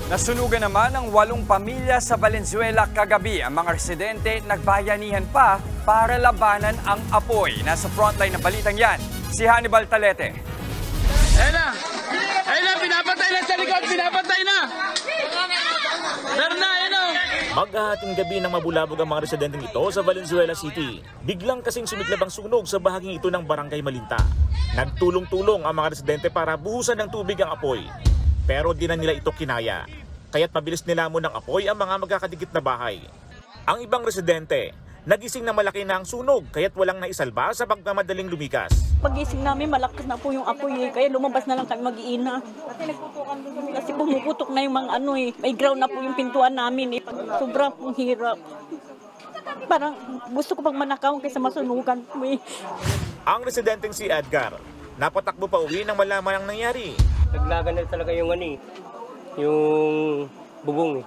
Nasunugan naman ang 8 pamilya sa Valenzuela kagabi. Ang mga residente nagbayanihan pa para labanan ang apoy. Nasa frontline ng balitang yan, si Hannibal Talete. Ayun na! Ayun na! Pinapatay na sa likod! Pinapatay na! Meron na! Ayun na! Maghahating gabi ng mabulabog ang mga residenteng ito sa Valenzuela City. Biglang kasing sumiklab ang sunog sa bahaging ito ng Barangay Malinta. Nagtulong-tulong ang mga residente para buhusan ng tubig ang apoy. Pero di na nila ito kinaya. Kaya't mabilis nilamon ng apoy ang mga magkakadikit na bahay. Ang ibang residente, nagising na malaki na ang sunog kaya't walang naisalba sa pagmamadaling lumikas. Pagising namin, malakas na po yung apoy kaya lumabas na lang kami mag-iina. Kasi pumuputok na yung mga may ground na po yung pintuan namin Sobra pong hirap. Parang gusto ko pang manakaw kaysa masunugan po Ang residenteng si Edgar, napatakbo pa uwi nang malaman ang nangyari. Naglagan na talaga yung yung bubong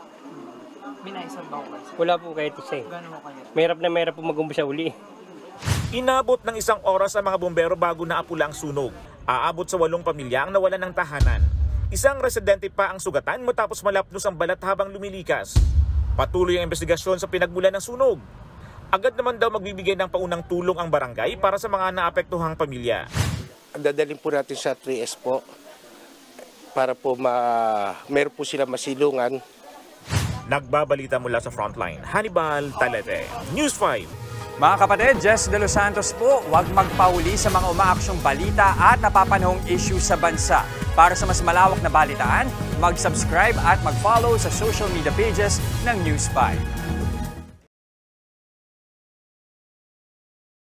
Minaisang ba ko? Wala po kahit isa Gano'n mo kaya? Mahirap po mag-umpisa uli. Inabot ng 1 oras ang mga bumbero bago naapula ang sunog. Aabot sa 8 pamilya ang nawalan ng tahanan. Isang residente pa ang sugatan matapos malapnos ang balat habang lumilikas. Patuloy ang investigasyon sa pinagmulan ng sunog. Agad naman daw magbibigay ng paunang tulong ang barangay para sa mga naapektuhang pamilya. Dadalhin po natin sa 3S po para po meron po sila masilungan. Nagbabalita mula sa frontline, Hannibal Talete, News 5. Mga kapatid, Jess De Los Santos po, huwag magpahuli sa mga umaaksyong balita at napapanahong issue sa bansa. Para sa mas malawak na balitaan, mag-subscribe at mag-follow sa social media pages ng News 5.